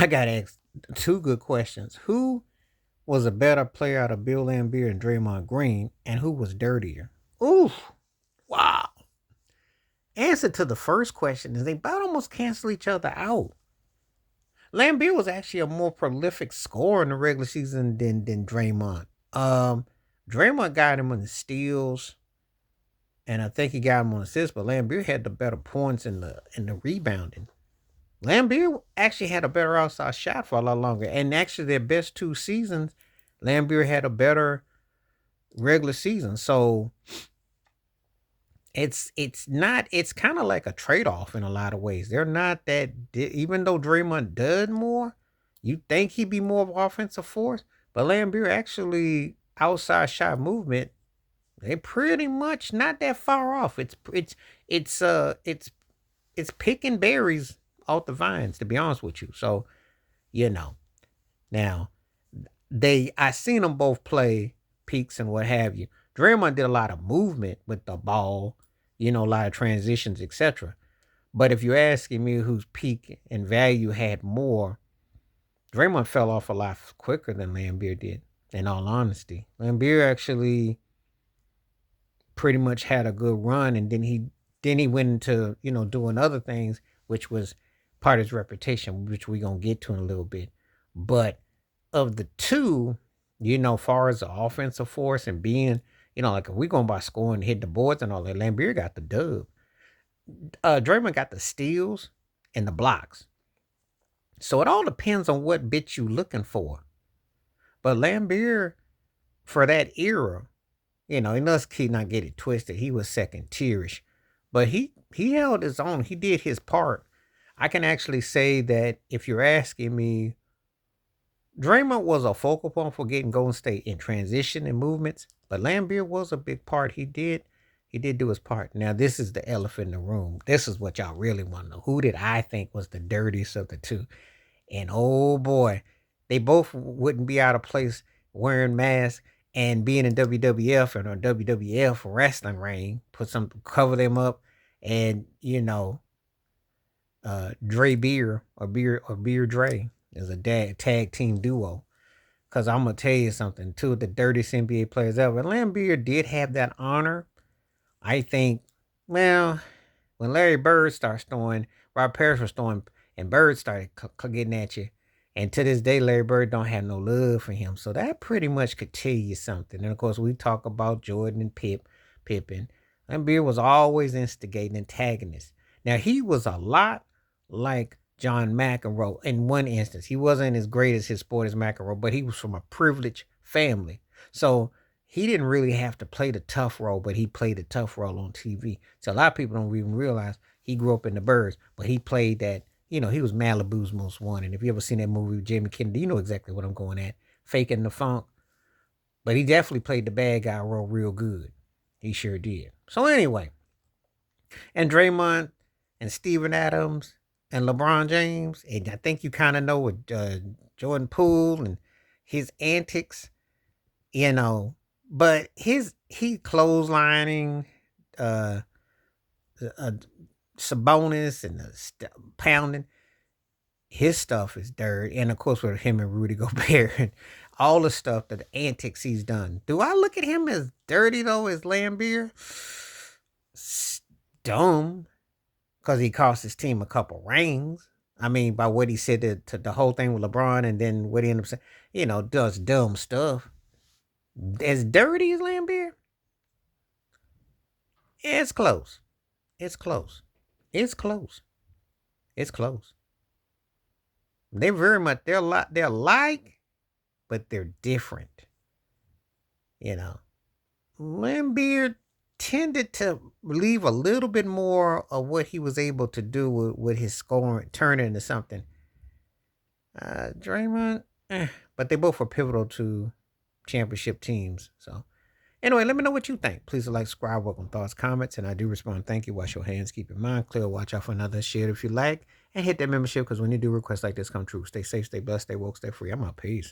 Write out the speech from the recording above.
I got asked two good questions. Who was a better player out of Bill Laimbeer and Draymond Green, and who was dirtier? Oof. Wow. Answer to the first question is they about almost cancel each other out. Lambeer was actually a more prolific scorer in the regular season than Draymond. Um, Draymond got him on the steals, and I think he got him on assists, but Lambeer had the better points in the rebounding. Lambeer actually had a better outside shot for a lot longer, and actually their best two seasons, Lambeer had a better regular season. So it's not it's kind of like a trade off in a lot of ways. They're not even though Draymond does more, you think he'd be more of an offensive force, but Lambeer actually outside shot movement, they pretty much not that far off. It's it's picking berries off the vines, to be honest with you. So you know now I seen them both play peaks and what have you. Draymond did a lot of movement with the ball, a lot of transitions, etc. But if you're asking me whose peak and value had more, Draymond fell off a lot quicker than Lambeer did. In all honesty, Lambeer actually pretty much had a good run, and then he went into doing other things, which was part of his reputation, which we're gonna get to in a little bit. But of the two, far as the offensive force and being, like if we going by scoring, hit the boards and all that, Lambeer got the dub. Draymond got the steals and the blocks. So it all depends on what bit you looking for. But Lambeer, for that era, and us kid not get it twisted, he was second tierish. But he held his own. He did his part. I can actually say that if you're asking me, Draymond was a focal point for getting Golden State in transition and movements, but Lambeer was a big part. He did do his part. Now this is the elephant in the room. This is what y'all really want to know. Who did I think was the dirtiest of the two? And oh boy, they both wouldn't be out of place wearing masks and being in WWF and or WWF wrestling ring. Cover them up, and Dre Beer or Beer Dre is a tag team duo. Cause I'm gonna tell you something, two of the dirtiest NBA players ever. Lambeer did have that honor. I think, well, when Larry Bird starts throwing, Rob Parrish was throwing, and Bird started getting at you. And to this day, Larry Bird don't have no love for him. So that pretty much could tell you something. And of course, we talk about Jordan and Pippen. Lambeer was always instigating antagonist. Now he was a lot like John McEnroe in one instance. He wasn't as great as his sport as McEnroe, but he was from a privileged family. So he didn't really have to play the tough role, but he played the tough role on TV. So a lot of people don't even realize he grew up in the Birds, but he played that, he was Malibu's most wanted. If you ever seen that movie with Jamie Kennedy, you know exactly what I'm going at. Faking the funk. But he definitely played the bad guy role real good. He sure did. So anyway, and Draymond and Steven Adams and LeBron James, and I think you kind of know with Jordan Poole and his antics, but he clotheslining uh, uh Sabonis and pounding. His stuff is dirty, and of course with him and Rudy Gobert and all the stuff that the antics he's done. Do I look at him as dirty though as Lambeer? Dumb, because he cost his team a couple rings. I mean, by what he said to the whole thing with LeBron, and then what he ended up saying, does dumb stuff. As dirty as Lambeer, it's close. It's close. It's close. It's close. They're alike, but they're different. Lambeer tended to leave a little bit more of what he was able to do with his scoring, turn it into something. Draymond, but they both were pivotal to championship teams. So anyway, let me know what you think. Please like, subscribe, welcome thoughts, comments, and I do respond. Thank you. Wash your hands, keep your mind clear. Watch out for another. Share it if you like, and hit that membership because when you do requests like this come true, stay safe, stay blessed, stay woke, stay free. I'm out. Peace.